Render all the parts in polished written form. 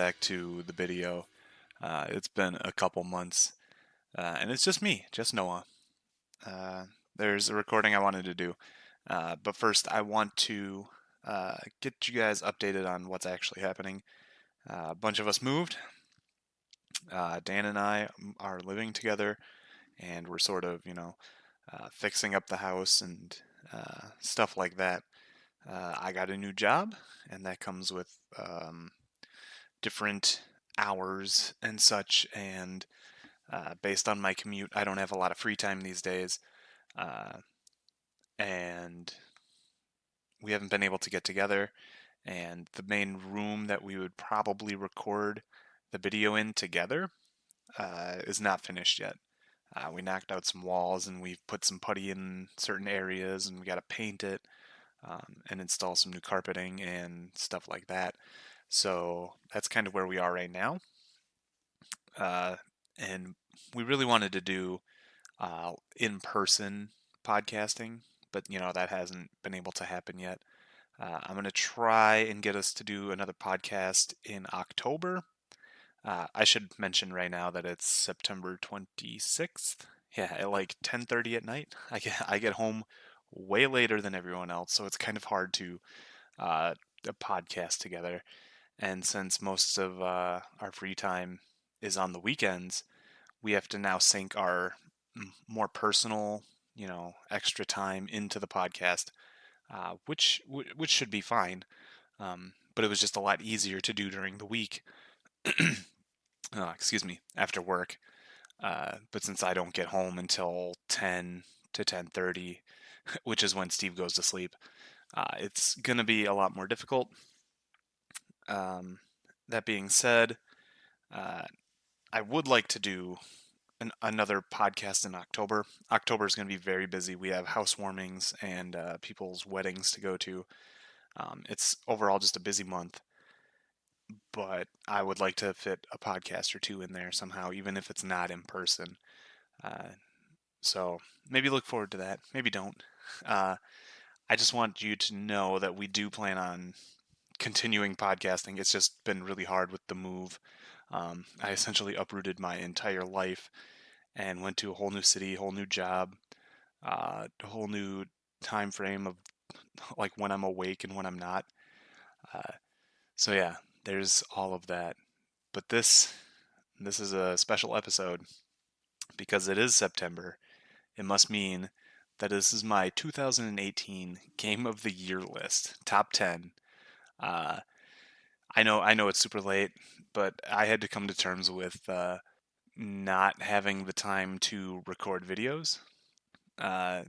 back to the Bideo. It's been a couple months, and it's just me, just Noah. Uh, there's a recording I wanted to do, but first I want to get you guys updated on what's actually happening. A bunch of us moved. Dan and I are living together, and we're sort of, fixing up the house and stuff like that. I got a new job, and that comes with different hours and such. And based on my commute, I don't have a lot of free time these days. Uh, and we haven't been able to get together. And the main room that we would probably record the video in together is not finished yet. We knocked out some walls and we've put some putty in certain areas and we got to paint it and install some new carpeting and stuff like that. So that's kind of where we are right now. Uh, and we really wanted to do in-person podcasting, but that hasn't been able to happen yet. I'm going to try and get us to do another podcast in October. I should mention right now that it's September 26th. Yeah, at like 10:30 at night. I get home way later than everyone else, so it's kind of hard to uh, podcast together. And since most of our free time is on the weekends, we have to now sync our more personal, extra time into the podcast, which should be fine. But it was just a lot easier to do during the week. Excuse me, after work. But since I don't get home until 10 to 10:30, which is when Steve goes to sleep, it's gonna be a lot more difficult. Um, that being said, uh, I would like to do another podcast in October. October is going to be very busy. We have housewarmings and people's weddings to go to. It's overall just a busy month, but I would like to fit a podcast or two in there somehow, even if it's not in person. Uh, so maybe look forward to that. Maybe don't. Uh, I just want you to know that we do plan on continuing podcasting. It's just been really hard with the move. I essentially uprooted my entire life and went to a whole new city, whole new job, a whole new time frame of like when I'm awake and when I'm not. Uh, so yeah, there's all of that. But this is a special episode because it is September. It must mean that this is my 2018 Game of the Year list, top 10. Uh, I know it's super late, but I had to come to terms with not having the time to record videos. Uh,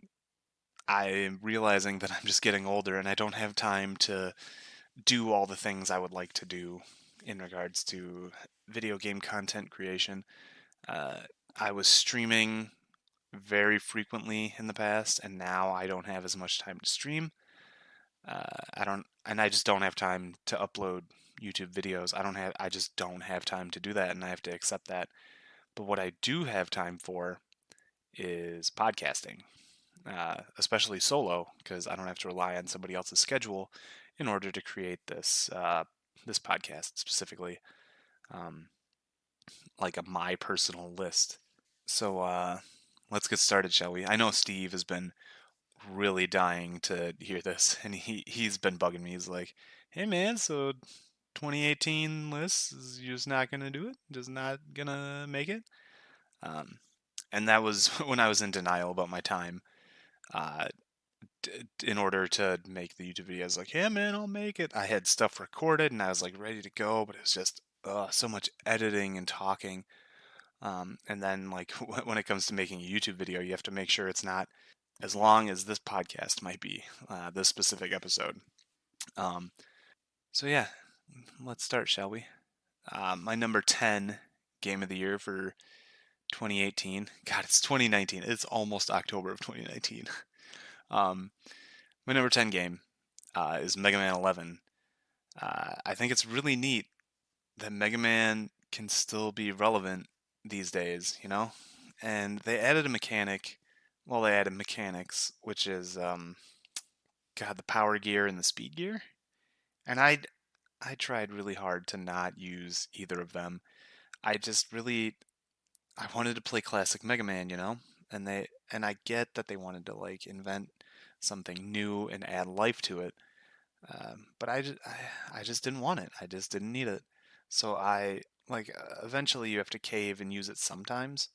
I'm realizing that I'm just getting older and I don't have time to do all the things I would like to do in regards to video game content creation. Uh, I was streaming very frequently in the past, and now I don't have as much time to stream. I just don't have time to upload YouTube videos. I just don't have time to do that, and I have to accept that. But what I do have time for is podcasting, especially solo, because I don't have to rely on somebody else's schedule in order to create this podcast specifically, um, like my personal list. So let's get started, shall we? I know Steve has been really dying to hear this, and he's been bugging me. He's like, "Hey man, so 2018 list is you're just not gonna do it? Just not gonna make it?" Um, and that was when I was in denial about my time. Uh, in order to make the YouTube videos, like, "Yeah man, I'll make it." I had stuff recorded and I was like ready to go, but it was just so much editing and talking. And then like when it comes to making a YouTube video, you have to make sure it's not as long as this podcast might be, this specific episode. Um, so yeah, let's start, shall we? My number 10 game of the year for 2018. God, it's 2019. It's almost October of 2019. Um, my number 10 game is Mega Man 11. I think it's really neat that Mega Man can still be relevant these days, And they added a mechanic. Well, they added mechanics, which is God, the power gear and the speed gear. And I tried really hard to not use either of them. I just really I wanted to play classic Mega Man, and I get that they wanted to like invent something new and add life to it. But I just didn't want it. I just didn't need it. So eventually you have to cave and use it sometimes,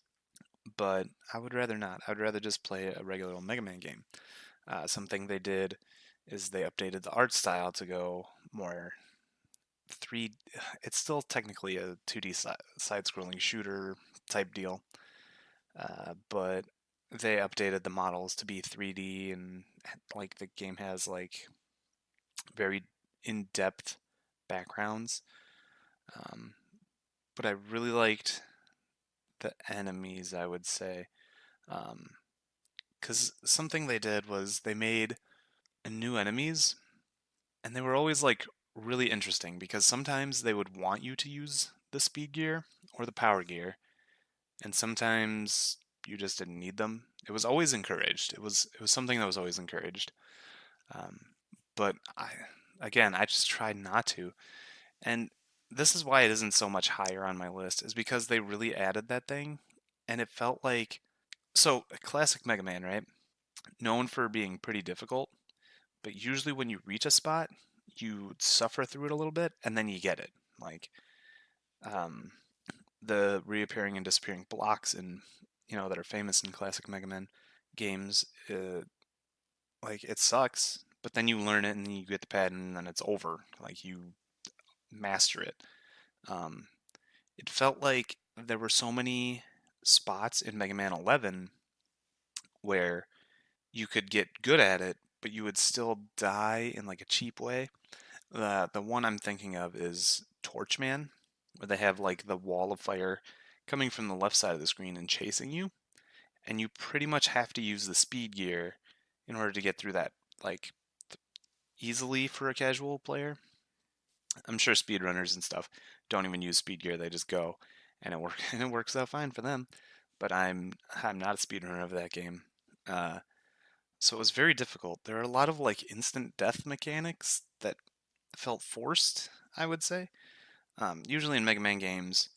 but I would rather not. I would rather just play a regular old Mega Man game. Something they did is they updated the art style to go more 3. It's still technically a 2D side-scrolling shooter type deal, but they updated the models to be 3D, and like the game has like very in-depth backgrounds. Um, but I really liked the enemies, I would say, because something they did was they made new enemies, and they were always like really interesting because sometimes they would want you to use the speed gear or the power gear, and sometimes you just didn't need them. It was always encouraged. It was something that was always encouraged. Um, but I just tried not to. And this is why it isn't so much higher on my list, is because they really added that thing, and it felt like so a classic Mega Man, right? Known for being pretty difficult, but usually when you reach a spot, you suffer through it a little bit, and then you get it. Like um, the reappearing and disappearing blocks in that are famous in classic Mega Man games, like it sucks, but then you learn it and you get the pad and then it's over. Like you master it. Um, it felt like there were so many spots in Mega Man 11 where you could get good at it, but you would still die in like a cheap way. The one I'm thinking of is Torchman, where they have like the wall of fire coming from the left side of the screen and chasing you, and you pretty much have to use the speed gear in order to get through that like easily for a casual player. I'm sure speedrunners and stuff don't even use speed gear; they just go, and and it works out fine for them. But I'm not a speedrunner of that game, uh, so it was very difficult. There are a lot of like instant death mechanics that felt forced, I would say. Usually in Mega Man games,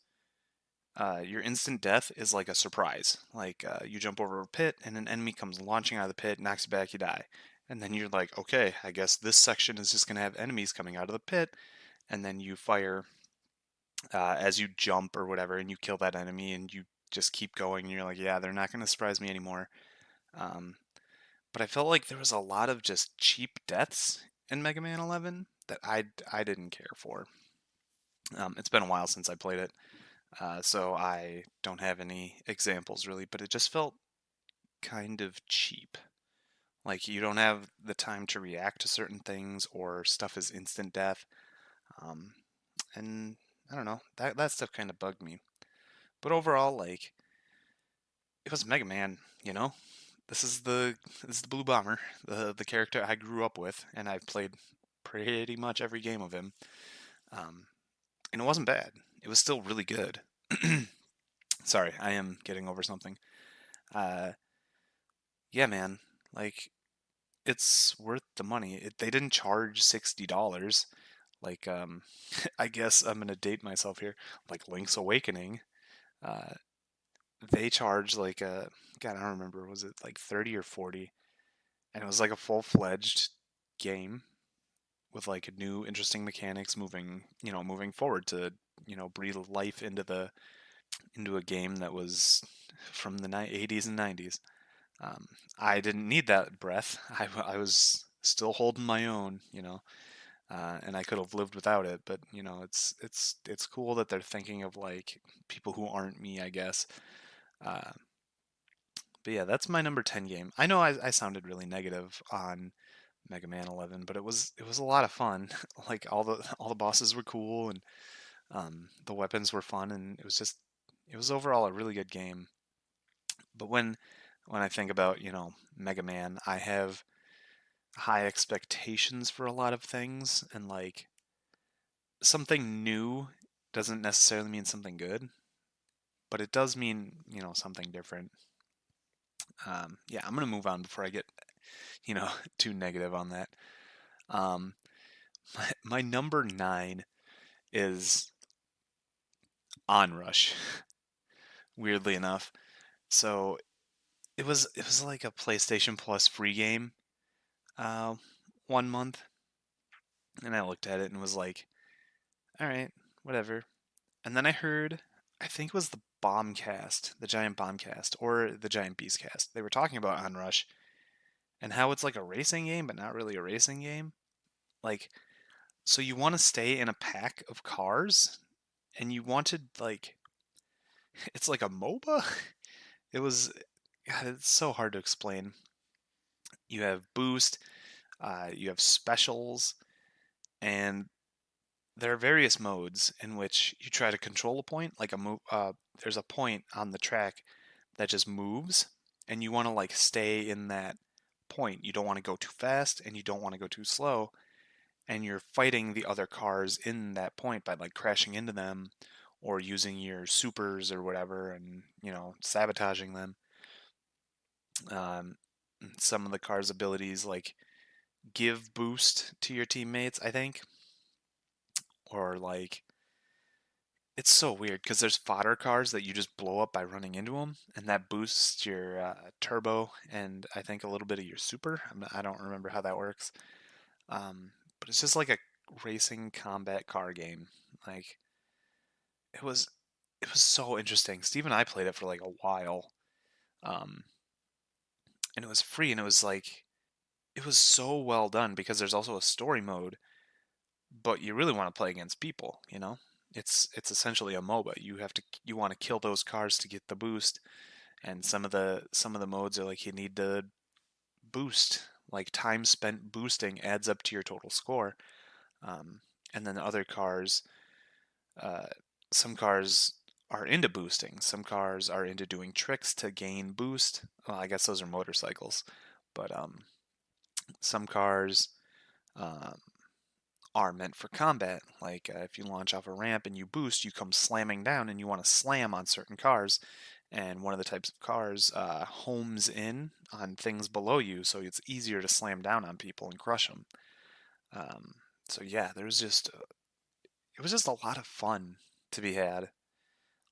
your instant death is like a surprise. Like you jump over a pit and an enemy comes launching out of the pit, knocks you back, you die. And then you're like, okay, I guess this section is just going to have enemies coming out of the pit. And then you fire as you jump or whatever, and you kill that enemy, and you just keep going. And you're like, yeah, they're not going to surprise me anymore. Um, but I felt like there was a lot of just cheap deaths in Mega Man 11 that I didn't care for. It's been a while since I played it, so I don't have any examples really, but it just felt kind of cheap. Like you don't have the time to react to certain things, or stuff is instant death. Um, and I don't know, that stuff kind of bugged me. But overall, like it was Mega Man, you know. This is the Blue Bomber, the character I grew up with, and I've played pretty much every game of him. Um, and it wasn't bad. It was still really good. Sorry, I am getting over something. Uh, yeah, man, like it's worth the money. They didn't charge $60. Like, I guess I'm gonna date myself here. Like Link's Awakening, uh, they charge like God, I don't remember. Was it like 30 or 40? And it was like a full-fledged game with like new interesting mechanics, moving forward to breathe life into a game that was from the 80s and 90s. Um, I didn't need that breath. I was still holding my own, and I could have lived without it. But it's cool that they're thinking of like people who aren't me, I guess. Uh, but yeah, that's my number 10 game. I know I sounded really negative on Mega Man 11, but it was a lot of fun. Like all the bosses were cool, and the weapons were fun, and it was overall a really good game. But when I think about Mega Man, I have high expectations for a lot of things, and like something new doesn't necessarily mean something good, but it does mean something different. Yeah, I'm gonna move on before I get too negative on that. Um, my number 9. is Onrush, weirdly enough. So it was like a PlayStation Plus free game, uh, 1 month, and I looked at it and was like, all right, whatever. And then I heard, I think it was the Bombcast, the Giant Bombcast, or the Giant Beastcast. They were talking about Onrush and how it's like a racing game, but not really a racing game. Like, so you want to stay in a pack of cars, and you wanted like, it's like a MOBA. It was, God, it's so hard to explain. You have boost, you have specials, and there are various modes in which you try to control a point. Like there's a point on the track that just moves, and you want to like stay in that point. You don't want to go too fast, and you don't want to go too slow. And you're fighting the other cars in that point by like crashing into them, or using your supers or whatever, and sabotaging them. Um, some of the cars' abilities like give boost to your teammates, I think, or like it's so weird because there's fodder cars that you just blow up by running into them, and that boosts your turbo and I think a little bit of your super. I don't remember how that works, but it's just like a racing combat car game. Like it was, it was so interesting. Steve and I played it for like a while, um, and it was free, and it was like it was so well done because there's also a story mode, but you really want to play against people. It's essentially a MOBA. You want to kill those cars to get the boost, and some of the modes are like you need to boost, like time spent boosting adds up to your total score. Um, and then other cars, uh, some cars are into boosting. Some cars are into doing tricks to gain boost. Well, I guess those are motorcycles, but some cars um, are meant for combat. Like if you launch off a ramp and you boost, you come slamming down, and you want to slam on certain cars. And one of the types of cars homes in on things below you, so it's easier to slam down on people and crush them. Um, so yeah, it was just a lot of fun to be had.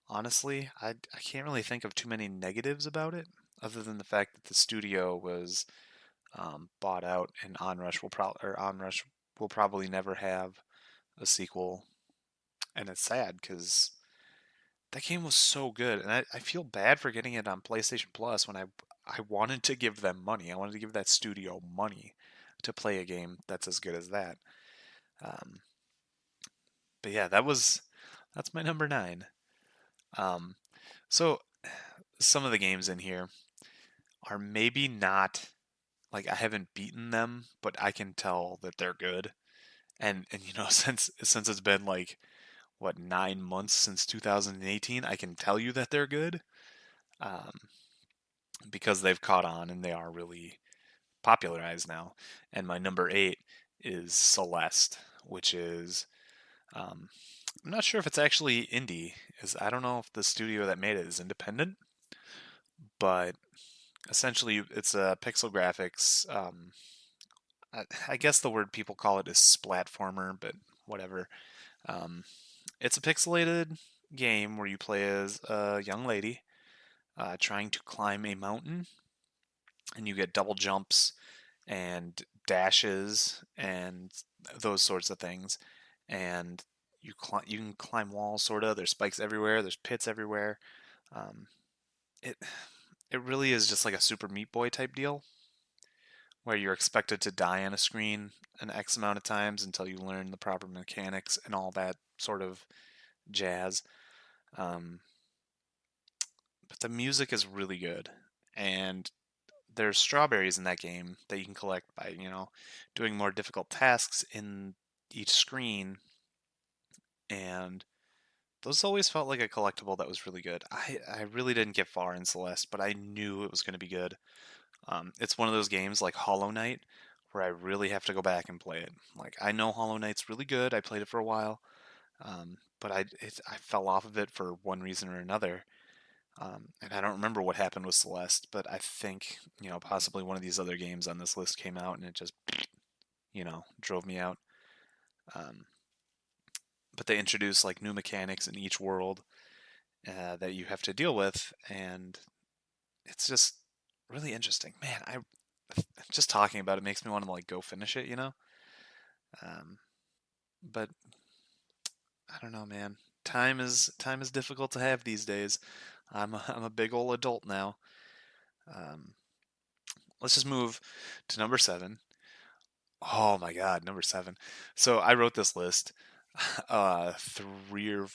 Honestly, I can't really think of too many negatives about it, other than the fact that the studio was bought out, and Onrush will probably never have a sequel, and it's sad because that game was so good, and I feel bad for getting it on PlayStation Plus when I wanted to give them money. I wanted to give that studio money to play a game that's as good as that. Um, but yeah, that's my number nine. Um, so some of the games in here are maybe not like I haven't beaten them, but I can tell that they're good. And since it's been like what 9 months since 2018, I can tell you that they're good. Um, because they've caught on and they are really popularized now. And my number eight is Celeste, which is um, I'm not sure if it's actually indie. Is I don't know if the studio that made it is independent, but essentially it's a pixel graphics. I guess the word people call it is splatformer, but whatever. Um, it's a pixelated game where you play as a young lady trying to climb a mountain, and you get double jumps and dashes and those sorts of things. And you can climb walls, sort of. There's spikes everywhere. There's pits everywhere. Um, it it really is just like a Super Meat Boy type deal, where you're expected to die on a screen an X amount of times until you learn the proper mechanics and all that sort of jazz. Um, but the music is really good, and there's strawberries in that game that you can collect by doing more difficult tasks in each screen, and those always felt like a collectible that was really good. I really didn't get far in Celeste, but I knew it was going to be good. It's one of those games like Hollow Knight where I really have to go back and play it. Like I know Hollow Knight's really good. I played it for a while, but I fell off of it for one reason or another. And I don't remember what happened with Celeste, but I think possibly one of these other games on this list came out and it just drove me out. Um, but they introduce like new mechanics in each world that you have to deal with, and it's just really interesting. Man, I just talking about it makes me want to like go finish it, you know. Um, but I don't know, man. Time is difficult to have these days. I'm a big old adult now. Um, let's just move to number seven. Oh my God, number seven. So I wrote this list, 3 or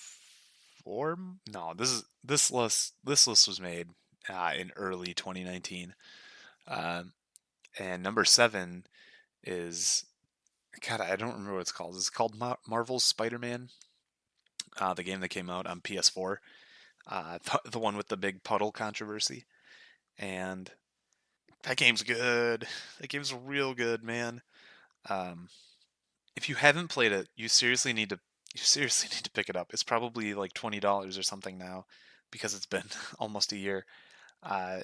4. No, this list was made in early 2019. Um, and number seven is God. I don't remember what it's called. It's called Marvel's Spider-Man, the game that came out on PS4. The one with the big puddle controversy. And that game's good. That game's real good, man. Um, if you haven't played it, you seriously need to pick it up. It's probably like $20 or something now because it's been almost a year. Uh,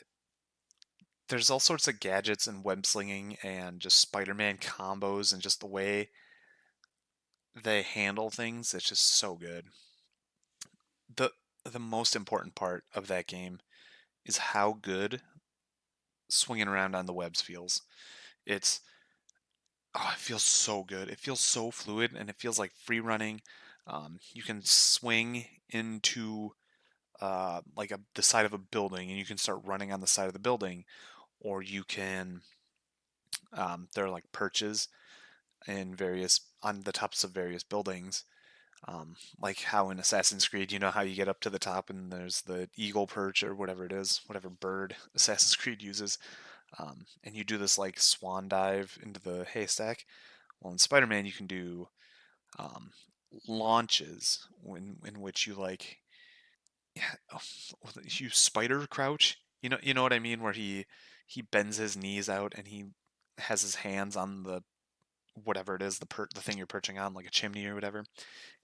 there's all sorts of gadgets and web slinging and just Spider-Man combos and just the way they handle things. It's just so good. the The most important part of that game is how good swinging around on the webs feels. It's it feels so good. It feels so fluid and it feels like free running. You can swing into like the side of a building and you can start running on the side of the building, or you can there are like perches in various on the tops of various buildings. Like how in Assassin's Creed, you know how you get up to the top and there's the eagle perch or whatever it is, whatever bird Assassin's Creed uses, and you do this like swan dive into the haystack. Well, in Spider-Man, you can do um, launches in which you like yeah, you spider crouch. You know what I mean, where he bends his knees out and he has his hands on the whatever it is, the thing you're perching on, like a chimney or whatever,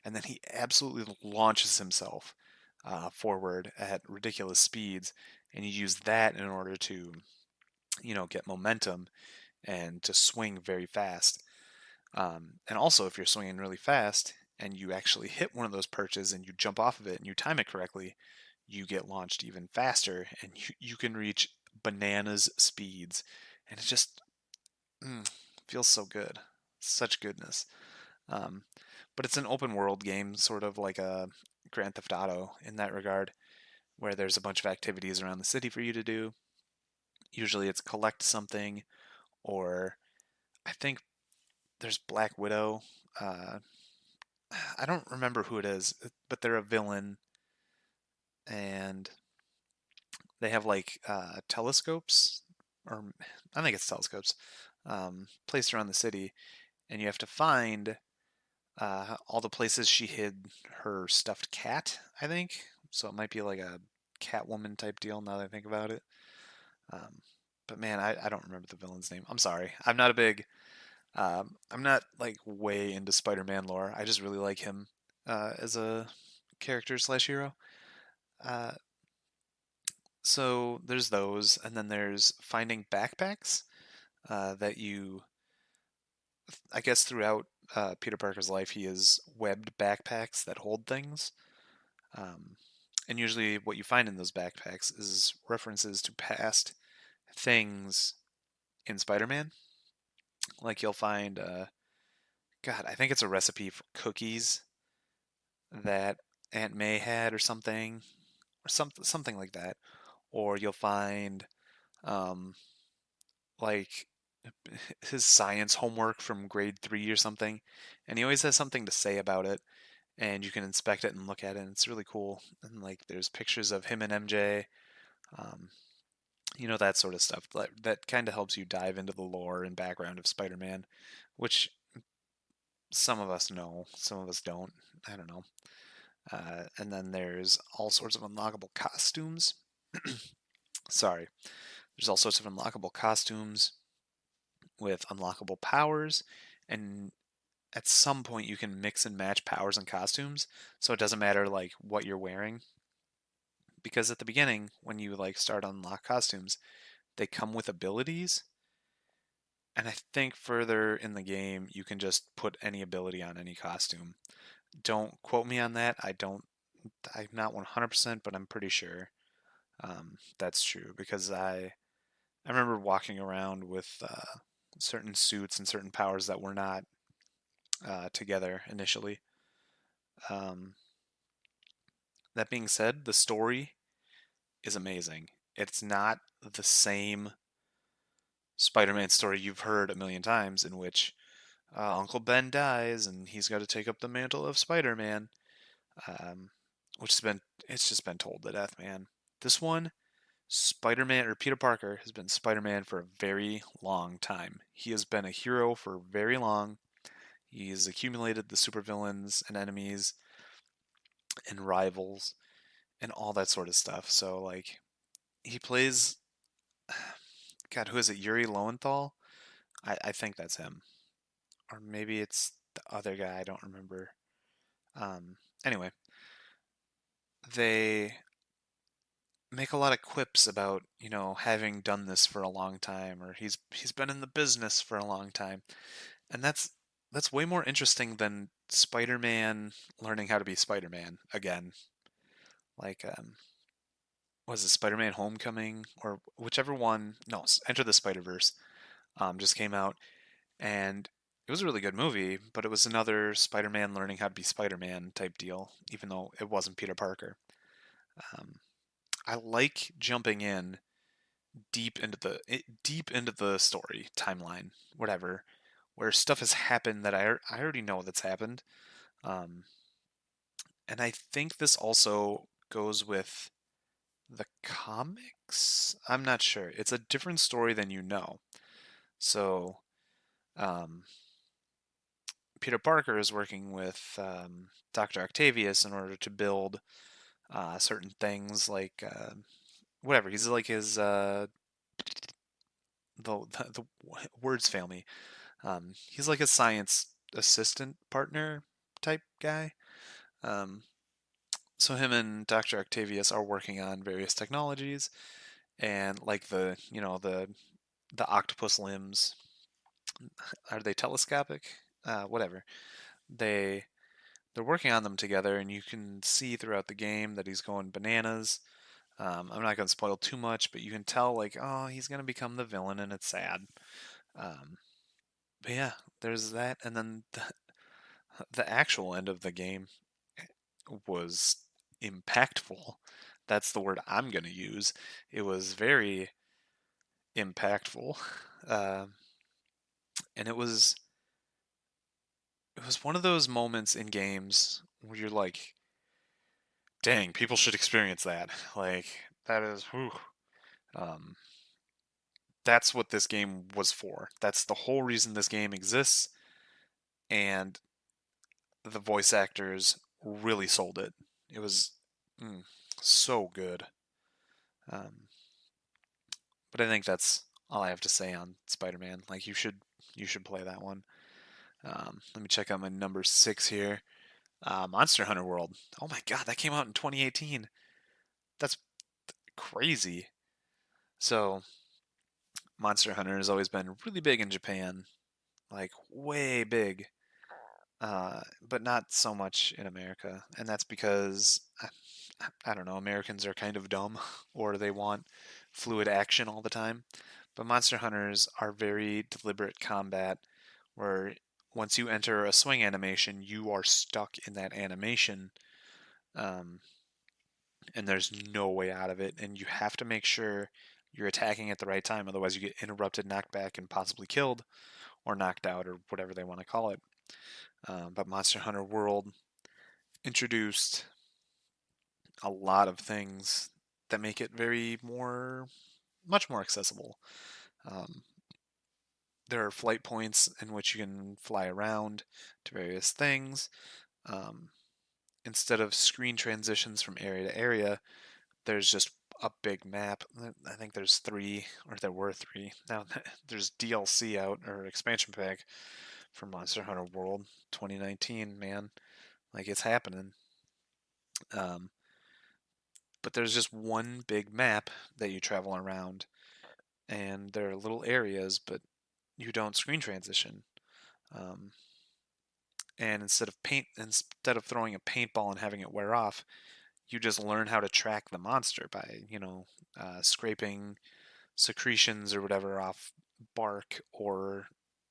and then he absolutely launches himself forward at ridiculous speeds, and you use that in order to get momentum and to swing very fast. And also, if you're swinging really fast and you actually hit one of those perches and you jump off of it and you time it correctly, you get launched even faster and you can reach bananas speeds. And it just mm, feels so good. Such goodness. Um, but it's an open world game, sort of like a Grand Theft Auto in that regard, where there's a bunch of activities around the city for you to do. Usually it's collect something, or I think there's Black Widow. Uh, I don't remember who it is, but they're a villain, and they have like telescopes, or I think it's telescopes, placed around the city, and you have to find all the places she hid her stuffed cat. I think so. It might be like a Catwoman type deal now that I think about it. Um, but man, I don't remember the villain's name. I'm sorry. I'm not like way into Spider-Man lore. I just really like him as a character slash hero. Uh, so there's those, and then there's finding backpacks that I guess throughout Peter Parker's life, he has webbed backpacks that hold things. Um, and usually, what you find in those backpacks is references to past things in Spider-Man. Like you'll find, God, I think it's a recipe for cookies that Aunt May had, or something, or something like that. Or you'll find, um, like his science homework from grade 3 or something, and he always has something to say about it, and you can inspect it and look at it, and it's really cool. And like, there's pictures of him and MJ, um, that sort of stuff. That kind of helps you dive into the lore and background of Spider-Man, which some of us know, some of us don't. I don't know. And then there's all sorts of unlockable costumes. Sorry. There's all sorts of unlockable costumes with unlockable powers, and at some point you can mix and match powers and costumes, so it doesn't matter like what you're wearing. Because at the beginning, when you like start unlock costumes, they come with abilities, and I think further in the game you can just put any ability on any costume. Don't quote me on that. I'm not 100%, but I'm pretty sure that's true because I remember walking around with certain suits and certain powers that were not together initially. Um, that being said, the story is amazing. It's not the same Spider-Man story you've heard a million times in which Uncle Ben dies and he's got to take up the mantle of Spider-Man, um, which has been it's just been told to death, man. This one, Spider-Man or Peter Parker has been Spider-Man for a very long time. He has been a hero for very long. He's accumulated the supervillains and enemies and rivals and all that sort of stuff. So like he plays God, who is it? Yuri Lowenthal? I think that's him. Or maybe it's the other guy, I don't remember. Um anyway, they make a lot of quips about, having done this for a long time or he's been in the business for a long time. And that's way more interesting than Spider-Man learning how to be Spider-Man again. Like was it Spider-Man Homecoming or whichever one? No, Enter the Spider-Verse just came out, and it was a really good movie, but it was another Spider-Man learning how to be Spider-Man type deal, even though it wasn't Peter Parker. Um, I like jumping in deep into the story timeline, whatever, where stuff has happened that I already know that's happened. Um, and I think this also goes with the comics. I'm not sure. It's a different story than you know. So, um, Peter Parker is working with Dr. Octavius in order to build certain things like whatever. He's like his the words fail me. He's like a science assistant partner type guy. Um, so him and Dr. Octavius are working on various technologies and like the octopus limbs, are they telescopic? Whatever. They they're working on them together, and you can see throughout the game that he's going bananas. I'm not going to spoil too much, but you can tell like, oh, he's going to become the villain, and it's sad. Um, but yeah, there's that, and then the actual end of the game was impactful. That's the word I'm going to use. It was very impactful, uh, and it was one of those moments in games where you're like, dang, people should experience that. Like that is, whew. Um, that's what this game was for. That's the whole reason this game exists, and the voice actors really sold it. It was mm, so good. Um, but I think that's all I have to say on Spider-Man. Like you should play that one. Let me check out my number six here. Monster Hunter World. Oh my God, that came out in 2018. That's crazy. So Monster Hunter has always been really big in Japan, like way big, but not so much in America. And that's because I don't know, Americans are kind of dumb, or they want fluid action all the time. But Monster Hunters are very deliberate combat, where once you enter a swing animation, you are stuck in that animation, um, and there's no way out of it. And you have to make sure you're attacking at the right time, otherwise you get interrupted, knocked back, and possibly killed or knocked out or whatever they want to call it. But Monster Hunter World introduced a lot of things that make it much more accessible. Um, there are flight points in which you can fly around to various things. Um, Instead of screen transitions from area to area, there's just a big map. I think there's three, or there were three. Now there's DLC out, or expansion pack for Monster Hunter World 2019, man. Like it's happening. Um, but there's just one big map that you travel around, and there are little areas, but you don't screen transition. Um, And instead of throwing a paintball and having it wear off, you just learn how to track the monster by, scraping secretions or whatever off bark, or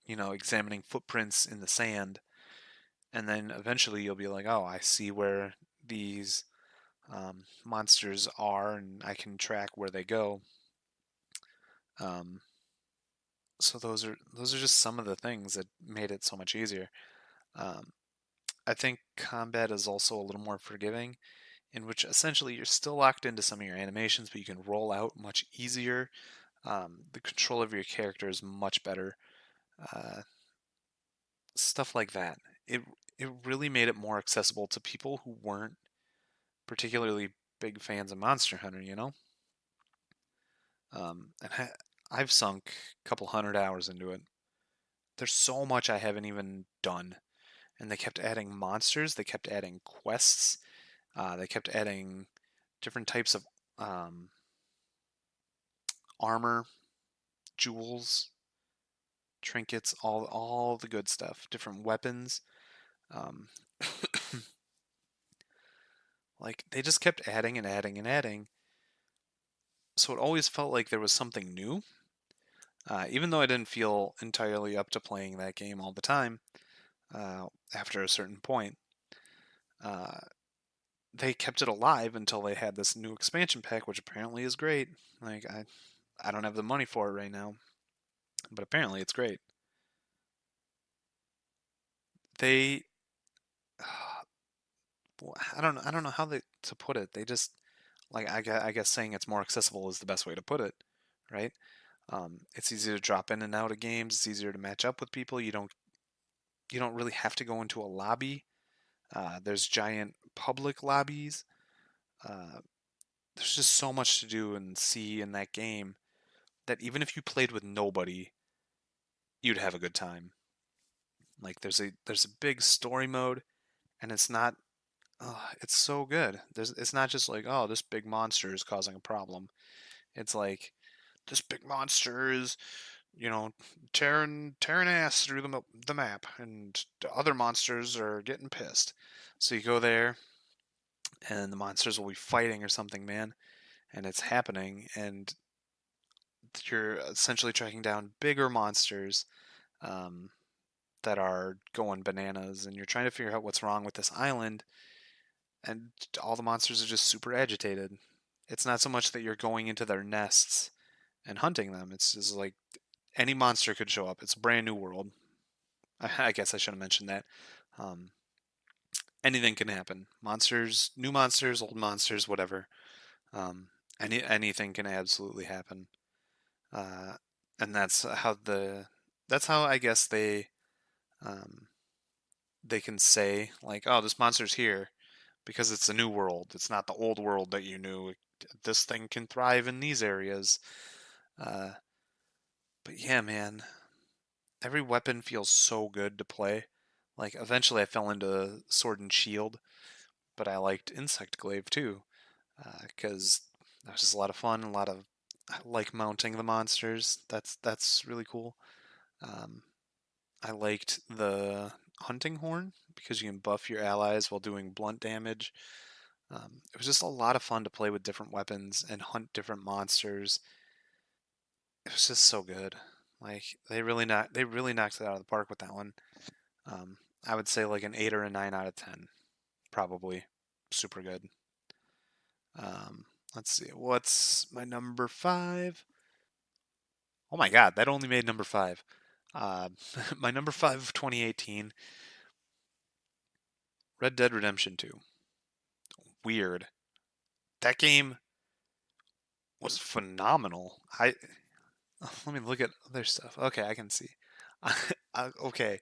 examining footprints in the sand. And then eventually you'll be like, oh, I see where these monsters are, and I can track where they go. um, so those are just some of the things that made it so much easier. um, I think combat is also a little more forgiving, in which essentially you're still locked into some of your animations, but you can roll out much easier. The control of your character is much better. Uh, Stuff like that. It it really made it more accessible to people who weren't particularly big fans of Monster Hunter. I've sunk a couple hundred hours into it. There's so much I haven't even done, and they kept adding monsters. They kept adding quests. They kept adding different types of um, armor, jewels, trinkets, all the good stuff, different weapons. Um, like they just kept adding and adding and adding, so it always felt like there was something new. Even though I didn't feel entirely up to playing that game all the time, after a certain point, uh, they kept it alive until they had this new expansion pack, which apparently is great. Like I don't have the money for it right now, but apparently it's great. They, I don't know how to put it. They just like I guess saying it's more accessible is the best way to put it, right? It's easier to drop in and out of games. It's easier to match up with people. You don't really have to go into a lobby. There's giant public lobbies. Uh, there's just so much to do and see in that game that even if you played with nobody, you'd have a good time. Like there's a big story mode, and it's so good. It's not just like, oh, this big monster is causing a problem. It's like this big monster is, tearing ass through the map, and the other monsters are getting pissed. So you go there, and the monsters will be fighting or something, man, and it's happening, and you're essentially tracking down bigger monsters, um, that are going bananas, and you're trying to figure out what's wrong with this island, and all the monsters are just super agitated. It's not so much that you're going into their nests and hunting them. It's just like any monster could show up. It's a brand new world. I guess I should have mentioned that. Um, Anything can happen. Monsters, new monsters, old monsters, whatever. Um, anything can absolutely happen. Uh, and that's how I guess um, they can say like, oh, this monster's here because it's a new world. It's not the old world that you knew. This thing can thrive in these areas. Uh, but yeah, man, every weapon feels so good to play. Like eventually, I fell into Sword and Shield, but I liked Insect Glaive too, because that was just a lot of fun. I like mounting the monsters. That's really cool. Um, I liked the Hunting Horn because you can buff your allies while doing blunt damage. It was just a lot of fun to play with different weapons and hunt different monsters. It was just so good. Like they really knocked it out of the park with that one. Um, I would say like an 8 or a 9 out of 10, probably. Super good. Um, let's see, what's my number five? Oh my god, that only made number five. Uh, my number five of 2018, Red Dead Redemption 2. Weird. That game was phenomenal. Let me look at other stuff. Okay, I can see. Okay,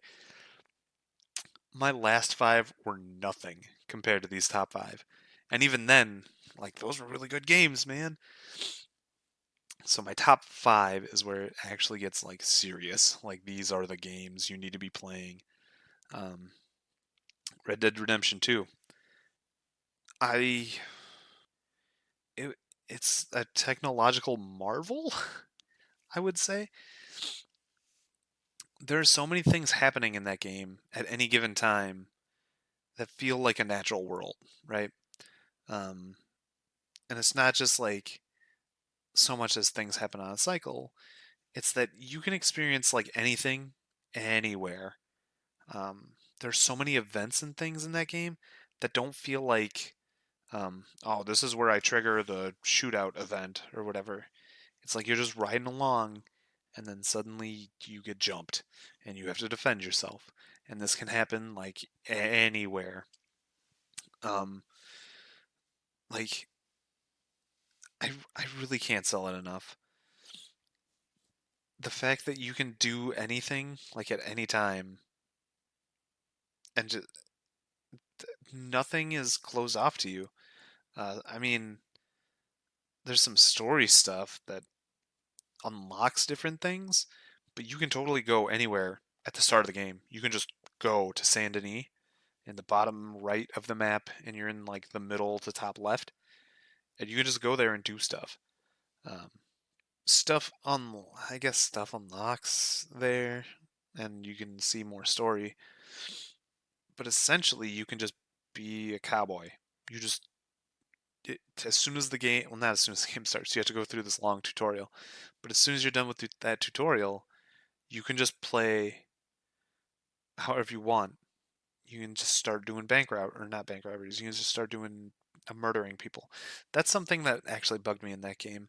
my last five were nothing compared to these top five. And even then, like, those were really good games, man. So my top five is where it actually gets, like, serious. Like, these are the games you need to be playing. Um, Red Dead Redemption 2. I. It, it's a technological marvel, I would say. There are so many things happening in that game at any given time that feel like a natural world, right? Um, and it's not just like so much as things happen on a cycle. It's that you can experience like anything, anywhere. There's so many events and things in that game that don't feel like, oh, this is where I trigger the shootout event or whatever. It's like you're just riding along, and then suddenly you get jumped, and you have to defend yourself. And this can happen like anywhere. Um, like I really can't sell it enough. The fact that you can do anything like at any time, and just, nothing is closed off to you. I mean, there's some story stuff that unlocks different things, but you can totally go anywhere at the start of the game. You can just go to Saint Denis in the bottom right of the map, and you're in like the middle to top left, and you can just go there and do stuff. Um, I guess stuff unlocks there, and you can see more story. But essentially, you can just be a cowboy. You just as soon as the game, well, not as soon as the game starts, you have to go through this long tutorial. But as soon as you're done with that tutorial, you can just play however you want. You can just start doing or not bank robberies. You can just start doing murdering people. That's something that actually bugged me in that game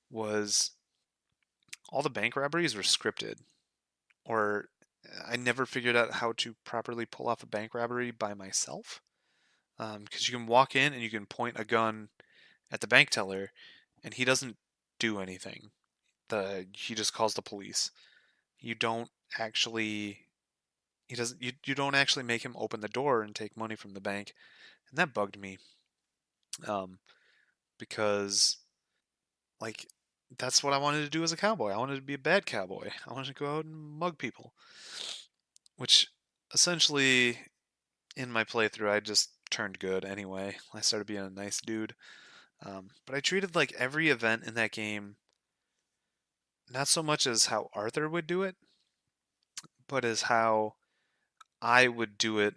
was all the bank robberies were scripted, or I never figured out how to properly pull off a bank robbery by myself. Because you can walk in and you can point a gun at the bank teller, and he doesn't do anything. He just calls the police. You don't actually he doesn't you don't actually make him open the door and take money from the bank, and that bugged me. Um, because like that's what I wanted to do as a cowboy. I wanted to be a bad cowboy. I wanted to go out and mug people, which essentially in my playthrough I just turned good anyway. I started being a nice dude. But I treated like every event in that game not so much as how Arthur would do it, but as how I would do it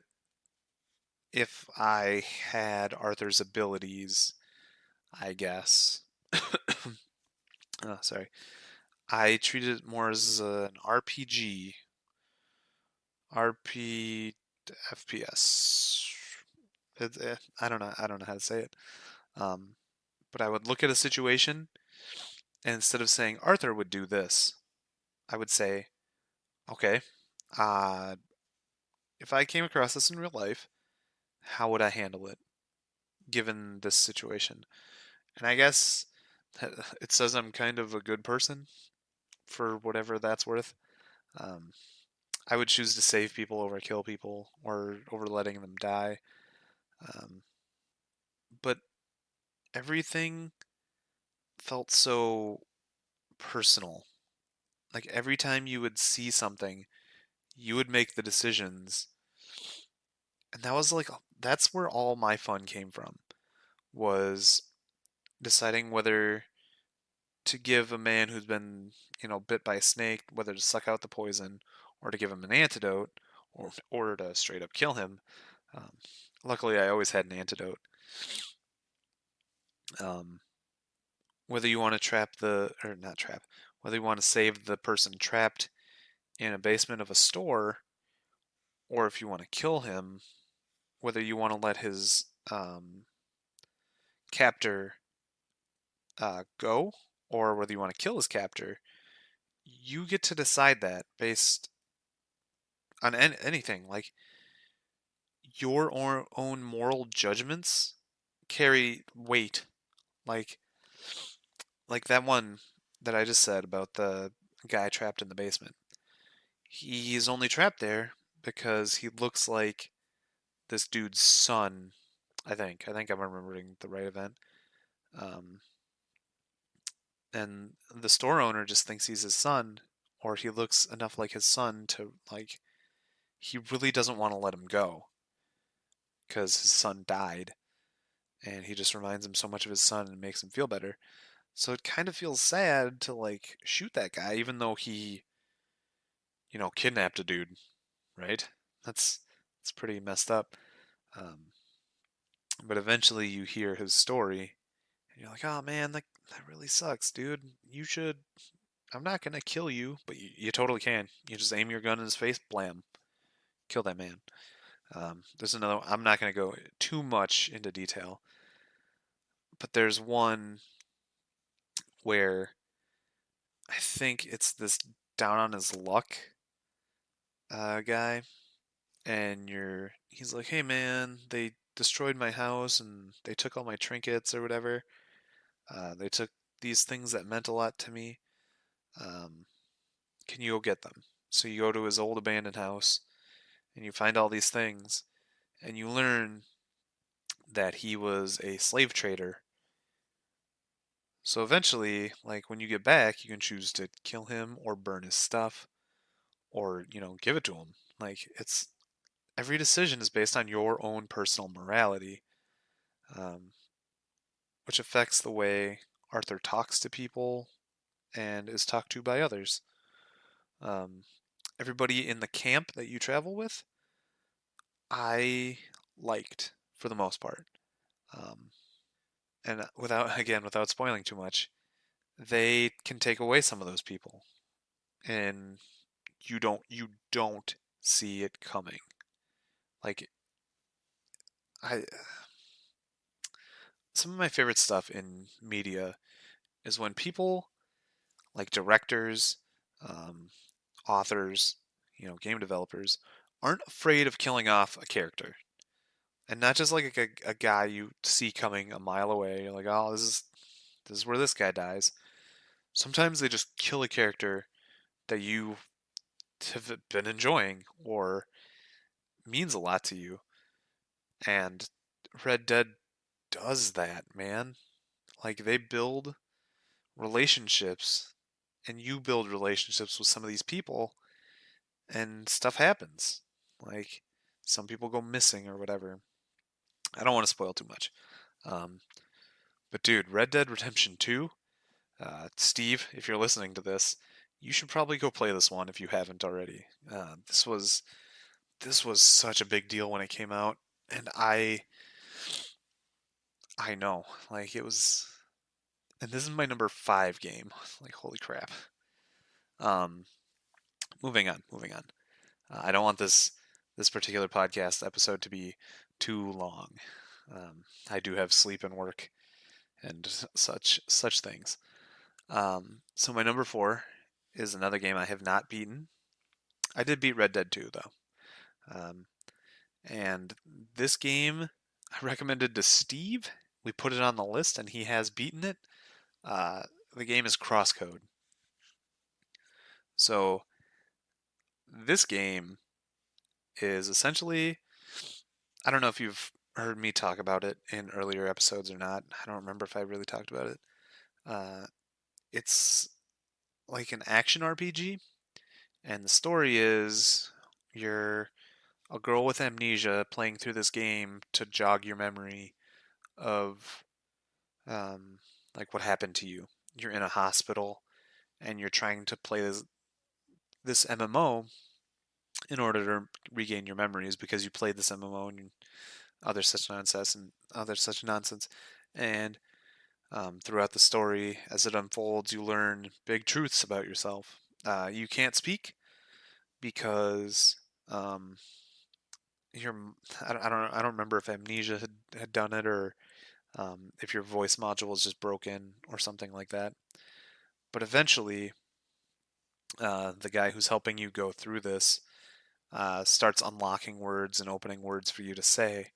if I had Arthur's abilities, I guess. Oh, sorry. I treated it more as an RPG, RP FPS. I don't know. I don't know how to say it. Um, but I would look at a situation, and instead of saying Arthur would do this, I would say, okay, uh, if I came across this in real life, how would I handle it given this situation? And I guess it says I'm kind of a good person for whatever that's worth. Um, I would choose to save people over kill people or over letting them die. Um, but everything felt so personal. Like every time you would see something, you would make the decisions. And that was like, that's where all my fun came from, was deciding whether to give a man who's been, bit by a snake, whether to suck out the poison or to give him an antidote or to straight up kill him. Um, Luckily, I always had an antidote. Um, Whether you want to or not trap, whether you want to save the person trapped in a basement of a store, or if you want to kill him, whether you want to let his captor go, or whether you want to kill his captor, you get to decide that based on anything. Like your own moral judgments carry weight. Like like that one that I just said about the guy trapped in the basement. He's only trapped there because he looks like this dude's son. I think I'm remembering the right event. Um, and the store owner just thinks he's his son, or he looks enough like his son to like. He really doesn't want to let him go because his son died, and he just reminds him so much of his son and makes him feel better. So it kind of feels sad to like shoot that guy, even though he, kidnapped a dude, right? That's that's pretty messed up. Um, but eventually you hear his story, and you're like, oh man, that really sucks, dude. You should. I'm not gonna kill you, but you totally can. You just aim your gun in his face, blam, kill that man. There's another one. I'm not gonna go too much into detail, but there's one where I think it's this down on his luck guy, and he's like, hey man, they destroyed my house and they took all my trinkets or whatever. They took these things that meant a lot to me. Um, can you go get them? So you go to his old abandoned house and you find all these things, and you learn that he was a slave trader. So eventually, like when you get back, you can choose to kill him or burn his stuff or, give it to him. Like it's every decision is based on your own personal morality, um, which affects the way Arthur talks to people and is talked to by others. Um, Everybody in the camp that you travel with, I liked for the most part. Um, and without spoiling too much, they can take away some of those people, and you don't see it coming. Like I, some of my favorite stuff in media is when people like directors, um, authors, game developers aren't afraid of killing off a character, and not just like a guy you see coming a mile away. You're like, oh, this is where this guy dies. Sometimes they just kill a character that you have been enjoying or means a lot to you, and Red Dead does that, man. Like they build relationships, and you build relationships with some of these people, and stuff happens. Like some people go missing or whatever. I don't want to spoil too much. Um, but dude, Red Dead Redemption 2, Steve, if you're listening to this, you should probably go play this one if you haven't already. This was such a big deal when it came out, and I know, like it was, and this is my number 5 game. Like holy crap. Um, moving on. I don't want this particular podcast episode to be too long. I do have sleep and work and such things. So my number 4 is another game I have not beaten. I did beat Red Dead 2 though, um, and this game I recommended to Steve. We put it on the list, and he has beaten it. Uh, the game is Crosscode. So this game is essentially, I don't know if you've heard me talk about it in earlier episodes or not. I don't remember if I really talked about it. Uh, it's like an action RPG, and the story is you're a girl with amnesia playing through this game to jog your memory of um, like what happened to you. You're in a hospital and you're trying to play this MMO in order to regain your memories because you played this MMO and other such nonsense. And throughout the story, as it unfolds, you learn big truths about yourself. You can't speak because um, your I don't remember if amnesia had done it or if your voice module is just broken or something like that. But eventually, the guy who's helping you go through this starts unlocking words and opening words for you to say,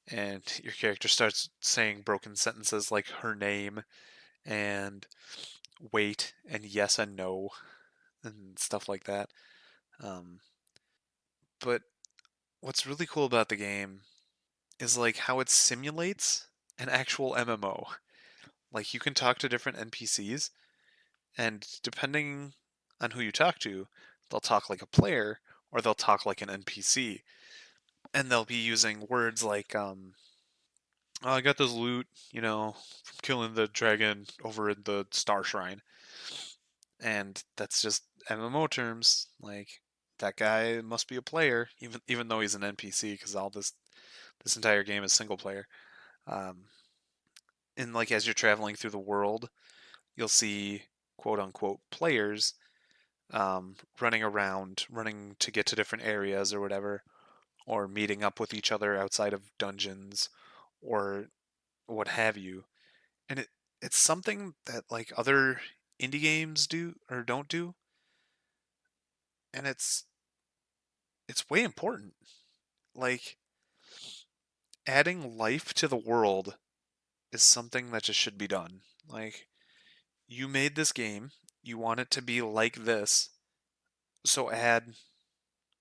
and your character starts saying broken sentences like her name and wait and yes and no and stuff like that. Um, but what's really cool about the game is like how it simulates an actual MMO. Like you can talk to different NPCs, and depending on who you talk to, they'll talk like a player or they'll talk like an NPC, and they'll be using words like oh, I got this loot, from killing the dragon over in the Star Shrine. And that's just MMO terms. Like, that guy must be a player, even though he's an NPC, because all this entire game is single player. Um, and like as you're traveling through the world, you'll see quote unquote players running around, running to get to different areas or whatever, or meeting up with each other outside of dungeons or what have you. And it's something that like other indie games do or don't do, and it's way important. Like adding life to the world is something that just should be done. Like you made this game, you want it to be like this, so add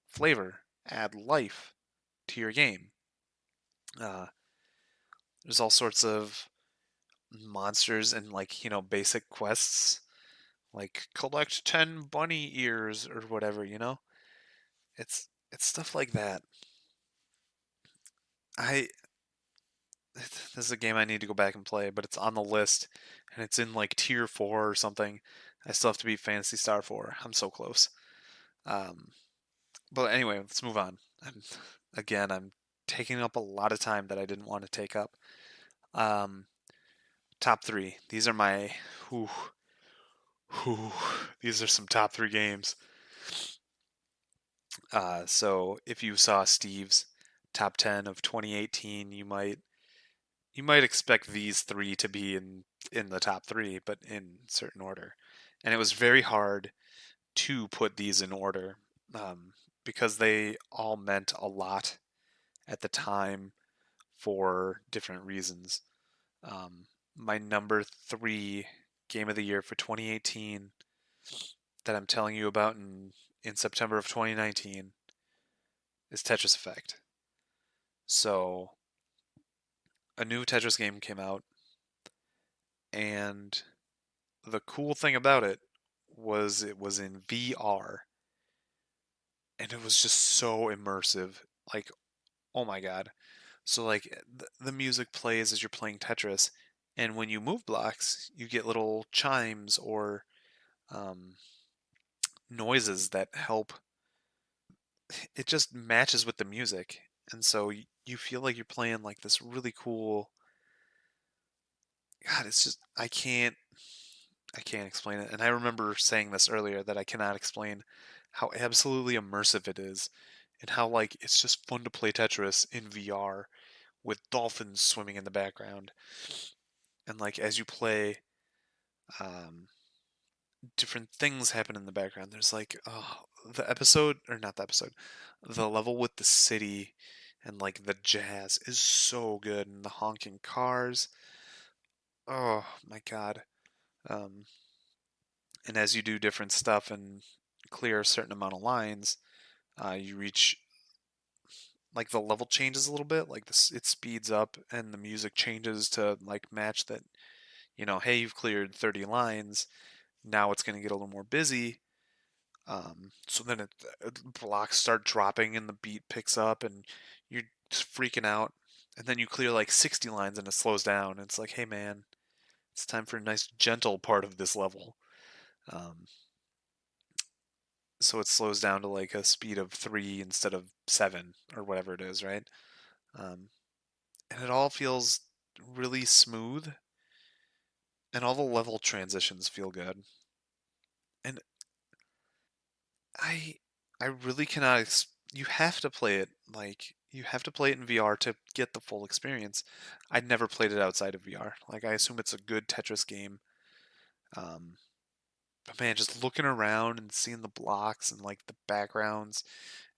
flavor, add life to your game. Uh, there's all sorts of monsters and like basic quests like collect 10 bunny ears or whatever. It's stuff like that. I this is a game I need to go back and play, but it's on the list and it's in like tier 4 or something. I still have to beat Fantasy Star 4. I'm so close. Um, but anyway, let's move on. I'm taking up a lot of time that I didn't want to take up. Um, top 3. These are my whew, whew, these are some top 3 games. So if you saw Steve's top 10 of 2018, you might expect these 3 to be in the top 3, but in certain order. And it was very hard to put these in order um, because they all meant a lot at the time for different reasons. My number 3 game of the year for 2018 that I'm telling you about in September of 2019 is Tetris Effect. So a new Tetris game came out, and the cool thing about it was in VR, and it was just so immersive. Like, oh my god. So like the music plays as you're playing Tetris, and when you move blocks, you get little chimes or um, noises that help. It just matches with the music, and so you feel like you're playing like this really cool. God, it's just I can't explain it. And I remember saying this earlier that I cannot explain how absolutely immersive it is and how like it's just fun to play Tetris in VR with dolphins swimming in the background. And like as you play, um, different things happen in the background. There's like the episode or not the episode, the level with the city and like the jazz is so good and the honking cars. Oh my god. Um, and as you do different stuff and clear a certain amount of lines, you reach like the level changes a little bit, like this it speeds up and the music changes to like match that. Hey, you've cleared 30 lines. Now it's going to get a little more busy. So then blocks start dropping and the beat picks up and you're just freaking out. And then you clear like 60 lines and it slows down. And it's like, hey man, it's time for a nice gentle part of this level. Um, so it slows down to like a speed of 3 instead of 7 or whatever it is, right? Um, and it all feels really smooth, and all the level transitions feel good. And I I really cannot. You have to play it like you have to play it in VR to get the full experience. I'd never played it outside of VR. Like I assume it's a good Tetris game. Um, but man, just looking around and seeing the blocks and like the backgrounds